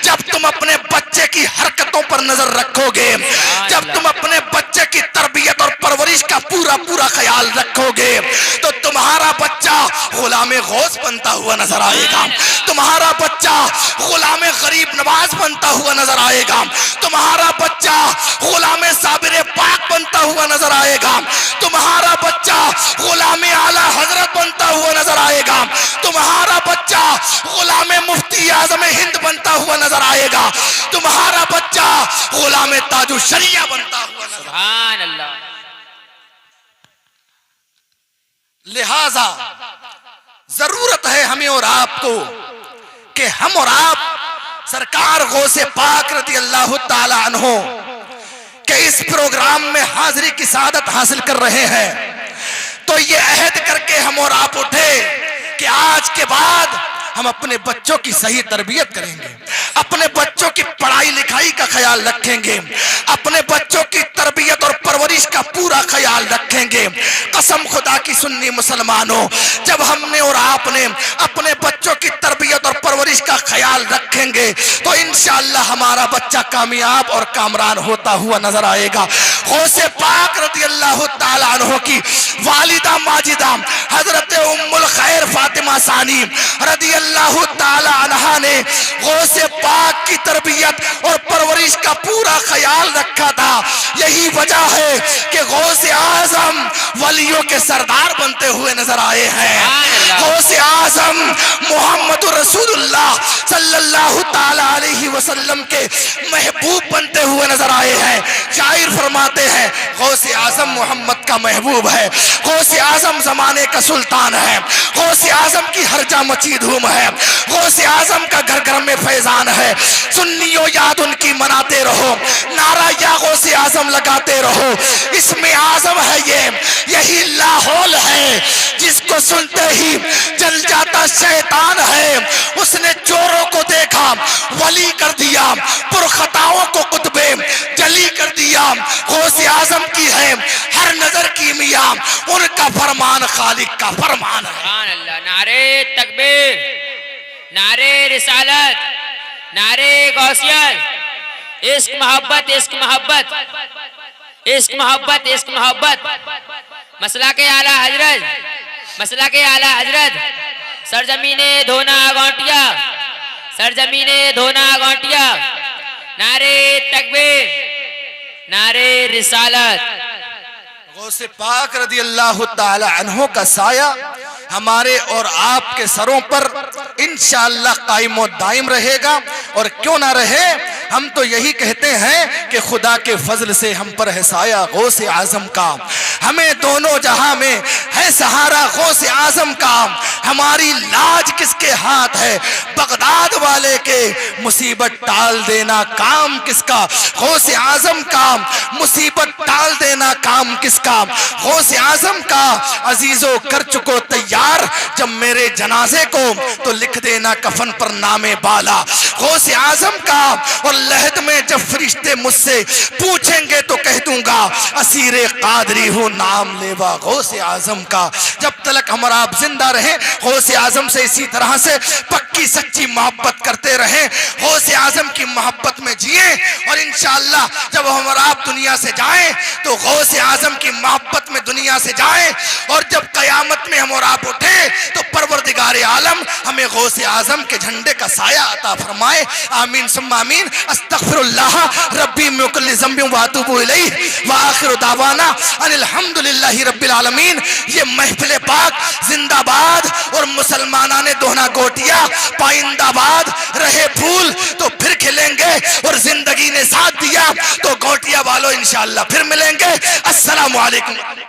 جب تم اپنے بچے کی حرکتوں پر نظر رکھو گے, جب تم اپنے بچے کی تربیت اور پرورش کا پورا خیال رکھو گے تو تمہارا بچہ غلام غوث بنتا ہوا نظر آئے گا. تمہارا بچہ غلام غریب نواز بنتا ہوا نظر آئے گا. تمہارا بچہ غلام صابر پاک بنتا ہوا نظر آئے گا. تمہارا بچہ غلام اعلیٰ حضرت بنتا ہوا نظر آئے گا. تمہارا بچہ غلام مفتی اعظم ہند بنتا ہوا نظر آئے گا. تمہارا بچہ غلام تاج الشریعہ بنتا ہوا نظر آئے گا. سبحان اللہ. لہذا ضرورت ہے ہمیں اور آپ کو کہ ہم اور آپ سرکار غوث پاک رضی اللہ تعالی عنہ کہ اس پروگرام میں حاضری کی سعادت حاصل کر رہے ہیں تو یہ عہد کر کے ہم اور آپ اٹھے کہ آج کے بعد ہم اپنے بچوں کی صحیح تربیت کریں گے, اپنے بچوں کی پڑھائی لکھائی کا خیال رکھیں گے, اپنے بچوں کی تربیت اور پرورش کا پورا خیال رکھیں گے. قسم خدا کی سنی مسلمانوں, جب ہم نے اور آپ نے اپنے بچوں کی تربیت اور پرورش کا خیال رکھیں گے تو انشاءاللہ ہمارا بچہ کامیاب اور کامران ہوتا ہوا نظر آئے گا. غوث پاک رضی اللہ تعالی عنہ کی والدہ ماجدہ حضرت ام الخیر فاطمہ ثانی رضی اللہ تعالی عنہ نے غوث پاک کی تربیت اور پرورش کا پورا خیال رکھا تھا. یہی وجہ ہے کہ غوث اعظم ولیوں کے سردار بنتے ہوئے نظر آئے ہیں. غوث اعظم محمد رسول اللہ صلی اللہ تعالی علیہ وسلم کے محبوب بنتے ہوئے نظر آئے ہیں. شاعر فرماتے ہیں غوث اعظم محمد کا محبوب ہے, غوث اعظم زمانے کا سلطان ہے, غوث اعظم کی ہر جا مچی دھوم ہے, غوث اعظم کا گھر گھر میں فیضان ہے. سنیوں یاد ان کی مناتے رہو, نعرہ یا غوث اعظم لگاتے رہو. اسم اعظم ہے یہی لاحول ہے جس کو سنتے ہی جل جاتا شیطان ہے. اس نے چوروں کو دیکھا ولی کر دیا, پرخطاؤں کو قطبے جلی کر دیا. غوث اعظم کی ہے ہر نظر کی میاں, ان کا فرمان خالق کا فرمان ہے. سبحان اللہ. نعرے تکبیر نعرے رسالت نعرے غوثیت عشق محبت عشق محبت عشق محبت عشق محبت. مسلک اعلیٰ حضرت مسلک اعلیٰ حضرت سرزمین دھونا گونٹیا سرزمین دھونا گونٹیا. نعرے تکبیر نعرے رسالت. غوث پاک رضی اللہ تعالی عنہ کا سایہ ہمارے اور آپ کے سروں پر انشاءاللہ قائم و دائم رہے گا. اور کیوں نہ رہے, ہم تو یہی کہتے ہیں کہ خدا کے فضل سے ہم پر ہے سایہ غوث اعظم کا. ہمیں دونوں جہاں میں ہے سہارا غوث اعظم کا. ہماری لاج کس کے ہاتھ ہے, بغداد والے کے مصیبت ٹال دینا کام کس کا, غوث اعظم کا مصیبت ٹال دینا کام کس کا. غوث اعظم کا عزیزو کر چکو تیار جب میرے جنازے کو تو لکھ دینا کفن پر نام بالا. غوث اعظم کا اور لحد میں جب فرشتے مجھ سے پوچھیں گے تو کہہ دوں گا اسیر قادری ہوں نام لیوا غوث اعظم کا. جب تلک ہم اور آپ زندہ رہیں غوث اعظم سے اسی طرح سے پکی سچی محبت کرتے رہیں, غوث اعظم کی محبت میں جئیں, اور انشاءاللہ جب ہم اور آپ دنیا سے جائیں تو غوث اعظم کی محبت میں دنیا سے جائیں, اور جب قیامت میں ہم اور آپ اٹھیں تو پروردگار عالم ہمیں غوث اعظم کے جھنڈے کا سایہ عطا فرمائے. آمین ثم آمین. استغفر اللہ ربی من کل ذنب واتوب الیہ وآخر دعوانا ان الحمدللہ رب العالمین. یہ محفل پاک زندہ باد اور مسلمانان دوہنا گوٹیا پائندہ باد رہے پھول تو پھر کھلیں گے, اور زندگی نے ساتھ دیا تو گوٹیا والوں انشاءاللہ پھر ملیں گے. السلام علیکم.